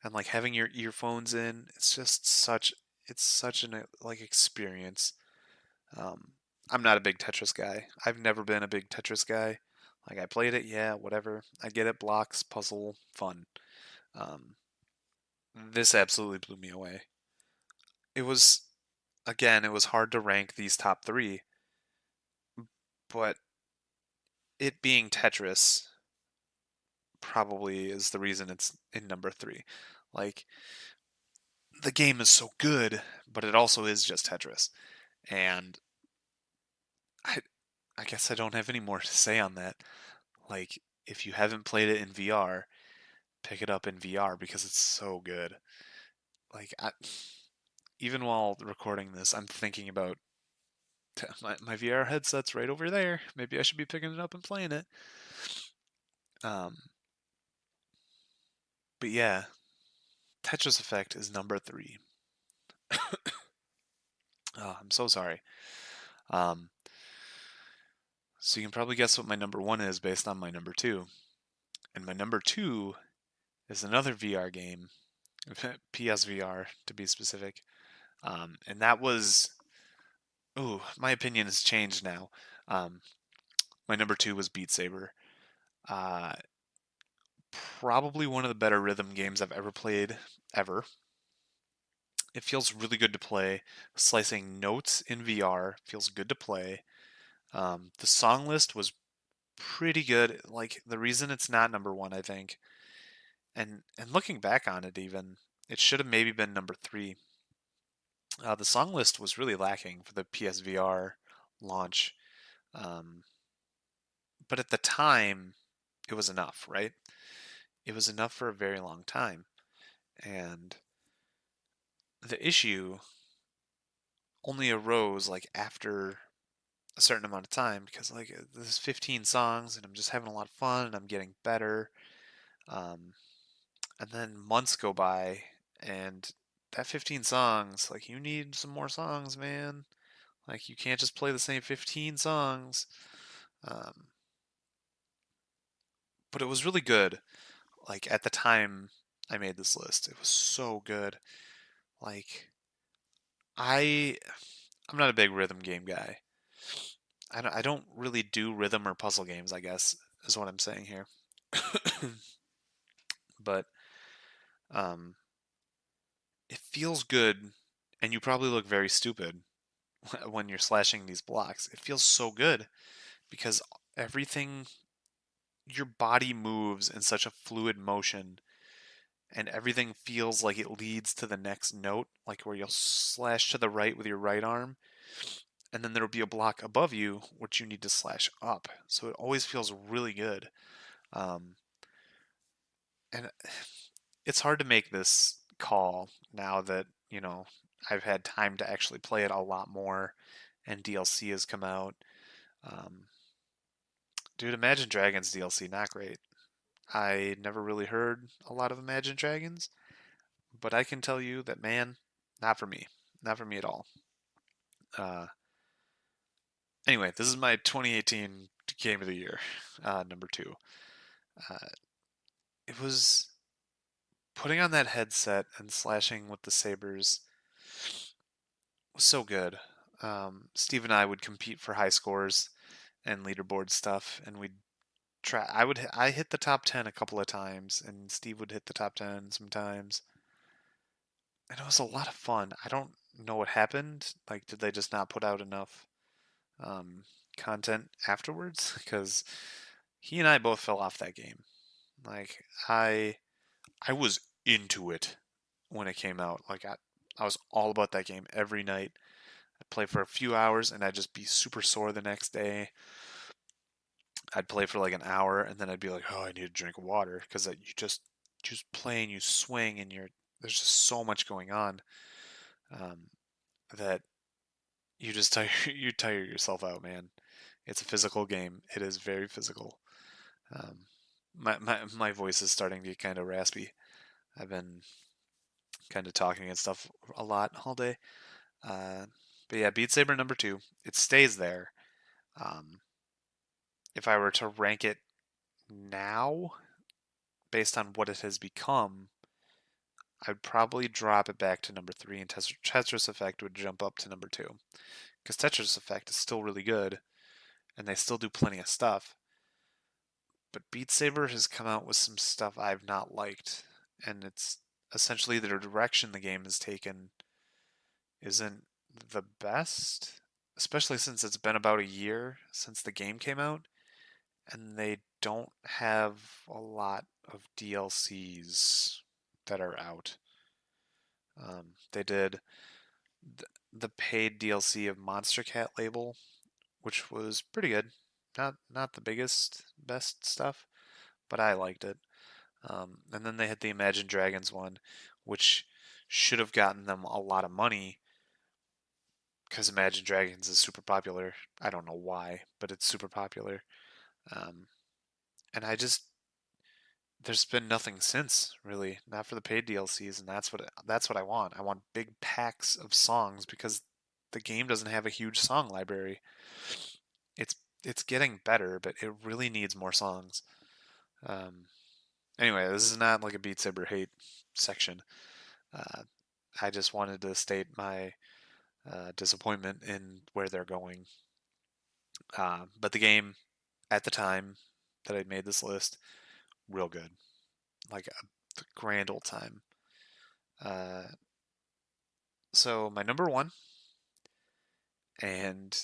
and like having your earphones in, it's such an like experience. Um, I'm not a big Tetris guy. I've never been a big Tetris guy. Like I played it, yeah, whatever. I get it, blocks, puzzle, fun. Um, this absolutely blew me away. It was again, it was hard to rank these top 3, but it being Tetris probably is the reason it's in number 3. Like the game is so good, but it also is just Tetris. And I I guess I don't have any more to say on that. Like if you haven't played it in VR, pick it up in VR because it's so good. Like, even while recording this, I'm thinking about my VR headset's right over there. Maybe I should be picking it up and playing it. Um, but yeah, Tetris Effect is number three. Oh, I'm so sorry. Um, so you can probably guess what my number one is based on my number two. And my number two is another VR game, PSVR to be specific. And that was, ooh, my opinion has changed now. Um, my number two was Beat Saber. Uh, Probably one of the better rhythm games I've ever played, ever. It feels really good to play. Slicing notes in VR feels good to play. The song list was pretty good. Like the reason it's not number one, I think, and looking back on it, even it should have maybe been number three. The song list was really lacking for the PSVR launch, um, but at the time, it was enough, right? It was enough for a very long time, and the issue only arose like after a certain amount of time because like there's 15 songs and I'm just having a lot of fun and I'm getting better. Um, and then months go by and that 15 songs, like you need some more songs, man. Like you can't just play the same 15 songs. Um, but it was really good. Like at the time I made this list, it was so good. Like I, I'm not a big rhythm game guy. I don't really do rhythm or puzzle games, I guess, is what I'm saying here. But um, it feels good, and you probably look very stupid when you're slashing these blocks. It feels so good because everything, your body moves in such a fluid motion, and everything feels like it leads to the next note, like where you'll slash to the right with your right arm, and then there'll be a block above you which you need to slash up. So it always feels really good. Um, and it's hard to make this call now that, I've had time to actually play it a lot more and DLC has come out. Um, Dude, Imagine Dragons DLC, not great. I never really heard a lot of Imagine Dragons, but I can tell you that, man, not for me. Not for me at all. Uh, anyway, this is my 2018 Game of the Year, number two. Uh, it was putting on that headset and slashing with the sabers was so good. Steve and I would compete for high scores and leaderboard stuff, and we'd try. I hit the top 10 a couple of times, and Steve would hit the top 10 sometimes, and it was a lot of fun. I don't know what happened. Like, did they just not put out enough um, content afterwards? Because he and I both fell off that game. Like, I was into it when it came out. Like, I was all about that game every night. I'd play for a few hours and I'd just be super sore the next day. I'd play for like an hour and then I'd be like, oh, I need a drink of water because you just play and you swing and there's just so much going on um, that you just tire you tire yourself out, man. It's a physical game. It is very physical. Um, my voice is starting to get kind of raspy. I've been kind of talking and stuff a lot all day. Uh, but yeah, Beat Saber number two. It stays there. Um, if I were to rank it now, based on what it has become, I'd probably drop it back to number three, and Tetris Effect would jump up to number two. Because Tetris Effect is still really good, and they still do plenty of stuff. But Beat Saber has come out with some stuff I've not liked, and it's essentially the direction the game has taken isn't the best, especially since it's been about a year since the game came out, and they don't have a lot of DLCs that are out. They did the paid DLC of Monster Cat Label, which was pretty good. Not the biggest best stuff, but I liked it. And then they had the Imagine Dragons one, which should have gotten them a lot of money because Imagine Dragons is super popular. I don't know why, but it's super popular. Um, and there's been nothing since, really, not for the paid DLCs, and that's what I want. I want big packs of songs because the game doesn't have a huge song library. It's it's getting better, but it really needs more songs. Um, anyway, this is not like a Beat Saber hate section. Uh, I just wanted to state my disappointment in where they're going. But the game at the time that I made this list, real good, like a grand old time. Uh, so my number one, and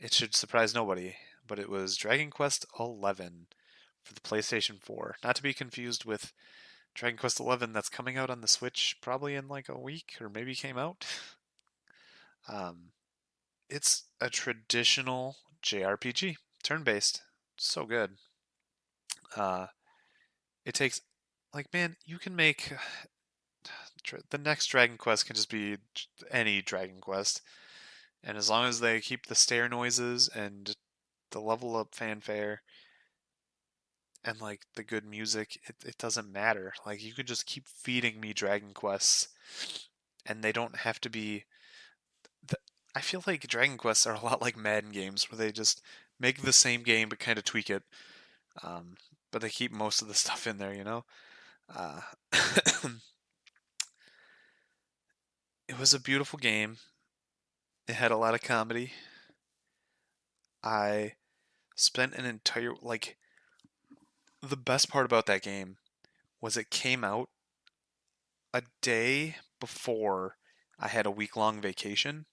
it should surprise nobody, but it was Dragon Quest XI for the PlayStation 4. Not to be confused with Dragon Quest XI that's coming out on the Switch probably in like a week, or maybe came out. Um, it's a traditional JRPG, turn-based. So good. Uh, it takes like man, you can make the next Dragon Quest can just be any Dragon Quest, and as long as they keep the stair noises and the level up fanfare and like the good music, it doesn't matter. Like you could just keep feeding me Dragon Quests, and they don't have to be. The, I feel like Dragon Quests are a lot like Madden games, where they just make the same game but kind of tweak it. Um, but they keep most of the stuff in there, you know. Uh, it was a beautiful game. It had a lot of comedy. I spent an entire like the best part about that game was it came out a day before I had a week long vacation.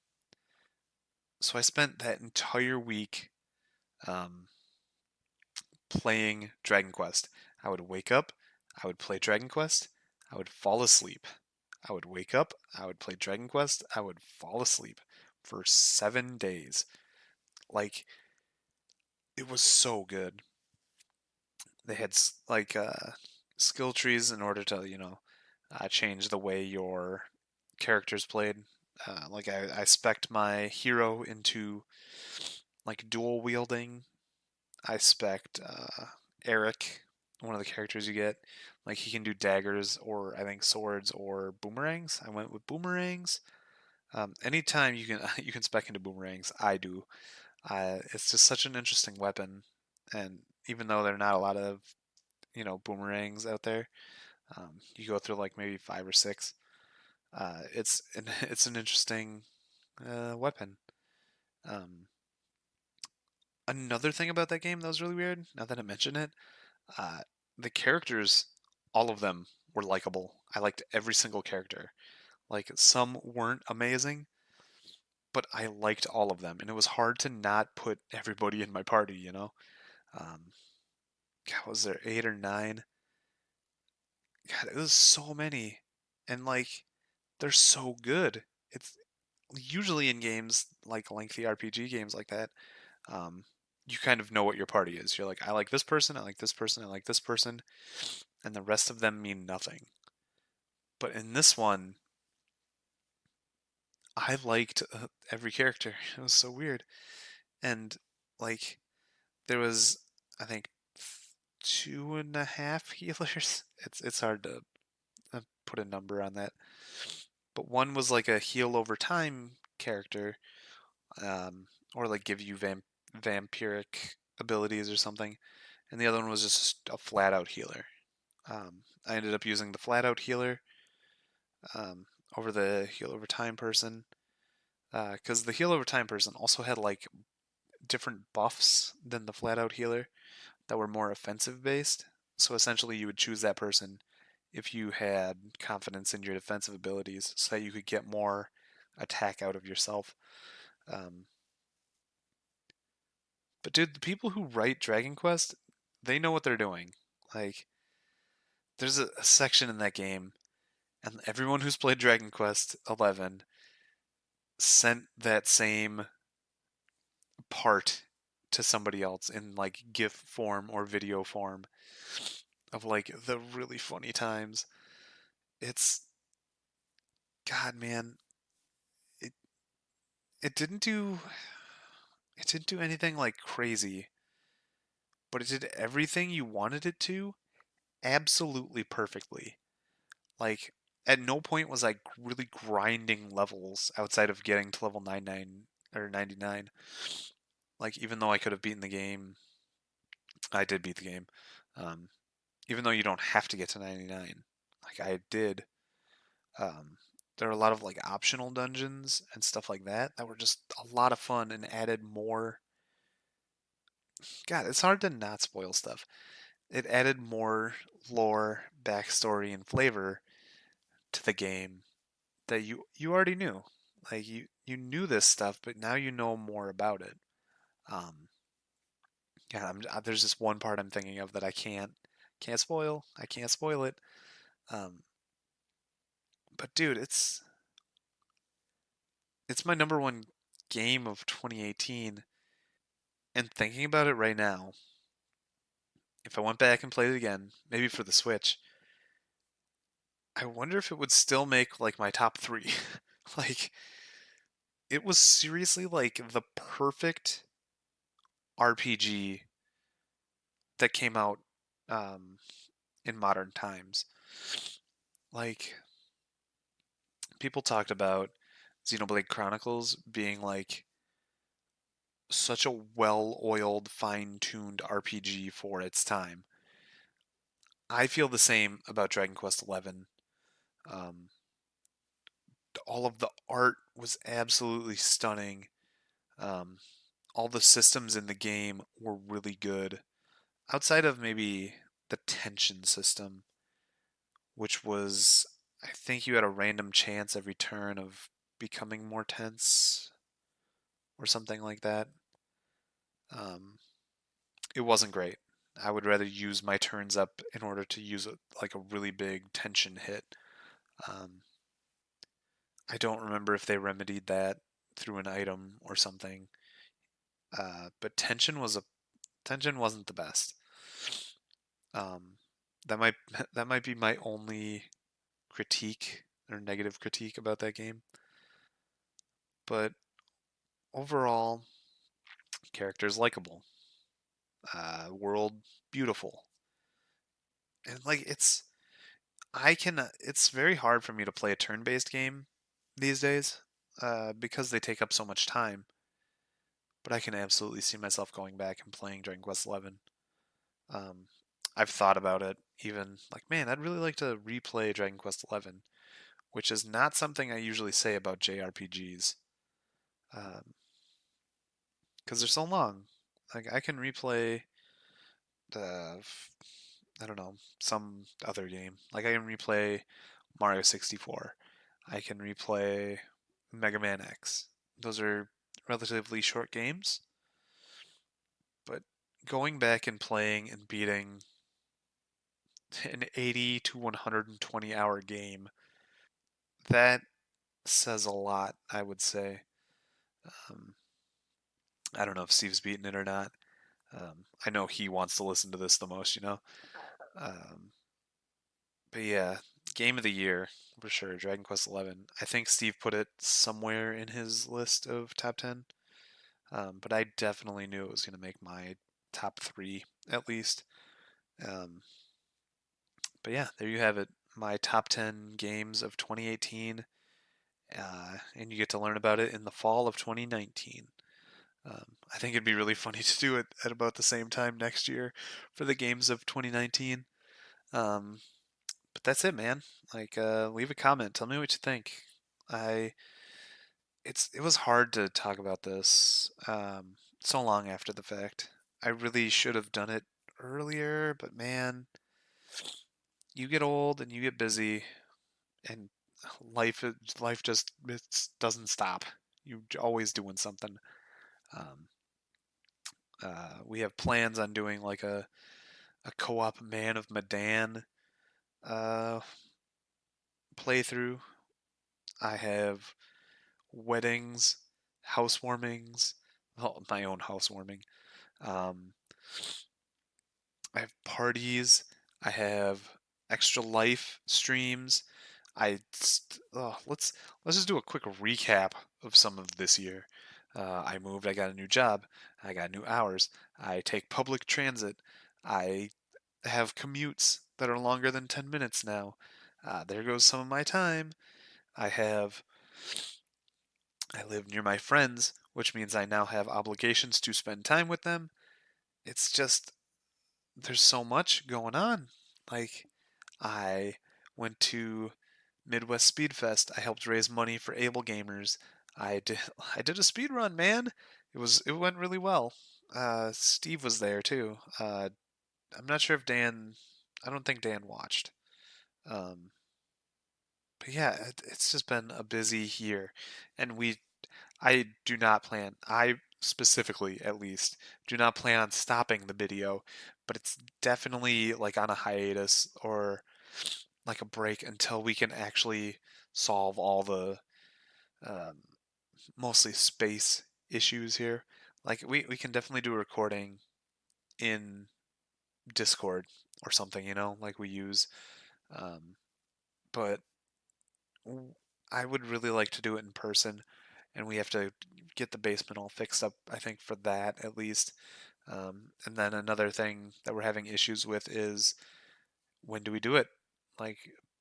So I spent that entire week um, playing Dragon Quest. I would wake up, I would play Dragon Quest, I would fall asleep. I would wake up, I would play Dragon Quest, I would fall asleep for 7 days. Like, it was so good. They had like skill trees in order to, change the way your characters played. Like I spec'd my hero into like dual wielding. I spec'd Eric, one of the characters you get. Like he can do daggers or I think swords or boomerangs. I went with boomerangs. Anytime you can you can spec into boomerangs, I do. It's just such an interesting weapon, and even though there are not a lot of boomerangs out there, you go through like maybe five or six. It's an interesting weapon. Um, Another thing about that game that was really weird, now that I mention it, uh, the characters, all of them were likable. I liked every single character. Like some weren't amazing, but I liked all of them, and it was hard to not put everybody in my party. Um, God, was there 8 or 9? God, it was so many, and like they're so good. It's usually in games like lengthy RPG games like that. Um, you kind of know what your party is. You're like, I like this person, I like this person, I like this person, and the rest of them mean nothing. But in this one, I liked every character. It was so weird. And like there was, I think, 2.5 healers. It's hard to put a number on that. But one was like a heal over time character, or like give you vampiric abilities or something. And the other one was just a flat out healer. I ended up using the flat out healer um, over the heal over time person because the heal over time person also had like different buffs than the flat out healer that were more offensive based. So essentially, you would choose that person if you had confidence in your defensive abilities, so that you could get more attack out of yourself. Um, but dude, the people who write Dragon Quest, they know what they're doing. Like, there's a section in that game, and everyone who's played Dragon Quest 11 sent that same part to somebody else in like GIF form or video form. of like the really funny times. It's God, man, it it didn't do it didn't do anything like crazy, but it did everything you wanted it to absolutely perfectly. Like at no point was I really grinding levels outside of getting to level 99 or 99. Like even though I could have beaten the game, I did beat the game. Um, Even though you don't have to get to 99, like I did. Um, there are a lot of like optional dungeons and stuff like that that were just a lot of fun and added more. God, it's hard to not spoil stuff. It added more lore, backstory, and flavor to the game that you already knew. Like you knew this stuff, but now you know more about it. Um, yeah, there's just one part I'm thinking of that I can't spoil. I can't spoil it. Um, but dude, it's my number one game of 2018. And thinking about it right now, if I went back and played it again, maybe for the Switch, I wonder if it would still make like my top three. Like it was seriously like the perfect RPG that came out um, in modern times. Like people talked about Xenoblade Chronicles being like such a well-oiled, fine-tuned RPG for its time. I feel the same about Dragon Quest XI. Um, all of the art was absolutely stunning. Um, all the systems in the game were really good. Outside of maybe the tension system, which was, I think you had a random chance every turn of becoming more tense or something like that. Um, it wasn't great. I would rather use my turns up in order to use like a really big tension hit. Um, I don't remember if they remedied that through an item or something. But tension wasn't the best. Um, that might that might be my only critique or negative critique about that game. But overall, characters likable, world beautiful, and like it's very hard for me to play a turn-based game these days because they take up so much time. But I can absolutely see myself going back and playing Dragon Quest XI. Um, I've thought about it even like, man, I'd really like to replay Dragon Quest XI, which is not something I usually say about JRPGs, because they're so long. Like I can replay the, I don't know, some other game. Like I can replay Mario 64. I can replay Mega Man X. Those are relatively short games, but going back and playing and beating an 80 to 120 hour game, that says a lot, I would say. Um, I don't know if Steve's beaten it or not. I know he wants to listen to this the most. Um, but yeah, game of the year for sure. Dragon Quest XI. I think Steve put it somewhere in his list of top 10. But I definitely knew it was going to make my top three at least. Um, but yeah, there you have it. My top 10 games of 2018. And you get to learn about it in the fall of 2019. I think it'd be really funny to do it at about the same time next year for the games of 2019. Um, but that's it, man. Like, leave a comment. Tell me what you think. I it was hard to talk about this so long after the fact. I really should have done it earlier, but man, you get old and you get busy, and life just it doesn't stop. You're always doing something. Um, we have plans on doing like a co-op Man of Medan uh, playthrough. I have weddings, housewarmings, well, my own housewarming. Um, I have parties. I have Extra Life streams. Let's just do a quick recap of some of this year. I moved. I got a new job. I got new hours. I take public transit. I have commutes that are longer than 10 minutes now. There goes some of my time. I have I live near my friends, which means I now have obligations to spend time with them. It's just there's so much going on. Like I went to Midwest Speed Fest. I helped raise money for able gamers. I did I did a speed run, man. It went really well. Steve was there too. I'm not sure if Dan. I don't think Dan watched. Um, but yeah, it's just been a busy year, and I do not plan. I specifically, at least, do not plan on stopping the video, but it's definitely like on a hiatus or like a break until we can actually solve all the um, mostly space issues here. Like we can definitely do a recording in Discord or something, like we use. Um, but I would really like to do it in person, and we have to get the basement all fixed up, I think, for that at least. And then another thing that we're having issues with is when do we do it? Like,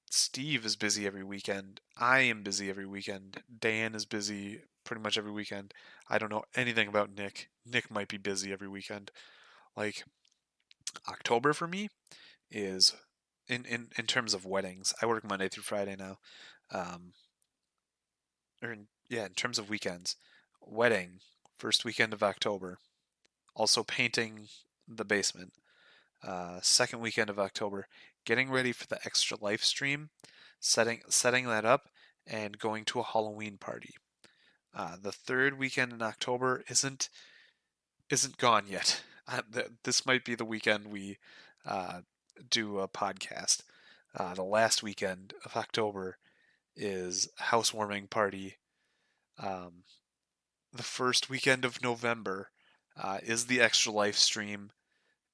Steve is busy every weekend. I am busy every weekend. Dan is busy pretty much every weekend. I don't know anything about Nick. Nick might be busy every weekend. Like, October for me is in terms of weddings. I work Monday through Friday now. Um, yeah, in terms of weekends, wedding, first weekend of October. Also painting the basement, second weekend of October. Getting ready for the Extra Life stream, setting that up, and going to a Halloween party. The third weekend in October isn't gone yet. This might be the weekend we uh, do a podcast. The last weekend of October is housewarming party. Um, the first weekend of November is the Extra Life stream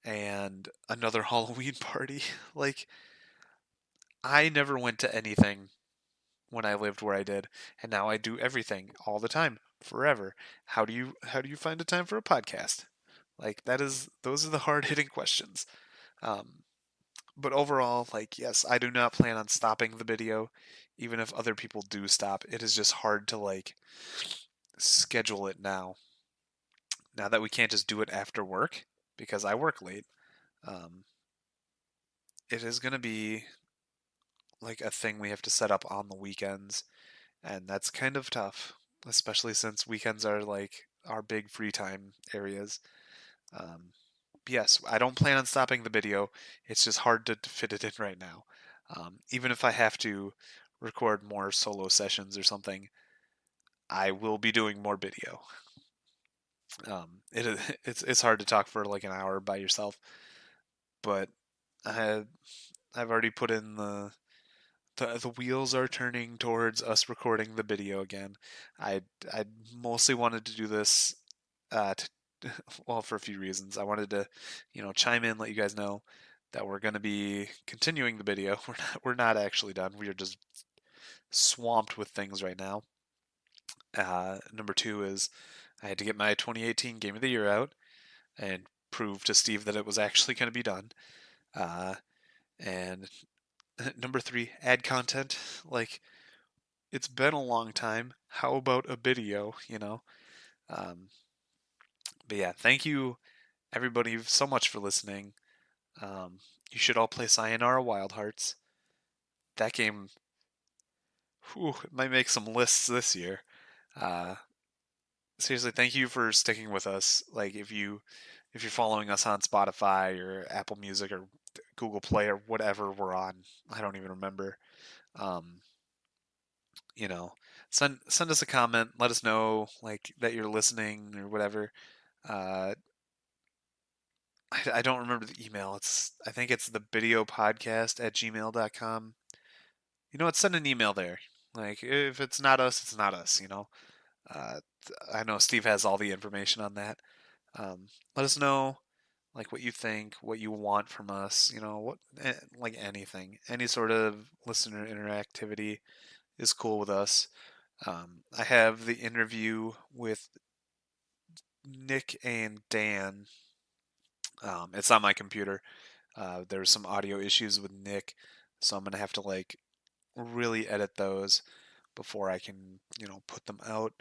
and another Halloween party. Like, I never went to anything when I lived where I did, and now I do everything all the time, forever. How do you find a time for a podcast? Like, those are the hard hitting questions. Um, but overall, like, yes, I do not plan on stopping the video, even if other people do stop. It is just hard to like schedule it now. Now that we can't just do it after work because I work late. Um, it is going to be like a thing we have to set up on the weekends, and that's kind of tough, especially since weekends are like our big free time areas. Um, yes, I don't plan on stopping the video. It's just hard to fit it in right now. Even if I have to record more solo sessions or something, I will be doing more video. It's hard to talk for like an hour by yourself, but I I've already put in the wheels are turning towards us recording the video again. I mostly wanted to do this, well, for a few reasons. I wanted to, chime in, let you guys know that we're going to be continuing the video. We're not actually done. We are just swamped with things right now. Number two is I had to get my 2018 Game of the Year out and prove to Steve that it was actually going to be done. Uh, and number three, add content. Like, it's been a long time. How about a video, Um, but yeah, thank you everybody so much for listening. You should all play Sayonara Wild Hearts. That game, whew, it might make some lists this year. Uh, Seriously, thank you for sticking with us. Like, if you're following us on Spotify or Apple Music or Google Play or whatever we're on, I don't even remember. Um, you know, send us a comment. Let us know like that you're listening or whatever. Uh, I don't remember the email. I think it's the Bideo podcast at gmail.com. You know what? Send an email there. Like, if it's not us, it's not us. Uh, I know Steve has all the information on that. Let us know like what you think, what you want from us, like anything, any sort of listener interactivity is cool with us. I have the interview with Nick and Dan. It's on my computer. There's some audio issues with Nick, so I'm gonna have to like really edit those before I can, put them out.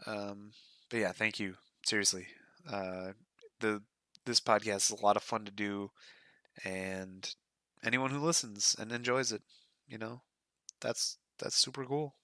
Um, but yeah, thank you. Seriously, uh, the this podcast is a lot of fun to do, and anyone who listens and enjoys it, you know, that's super cool.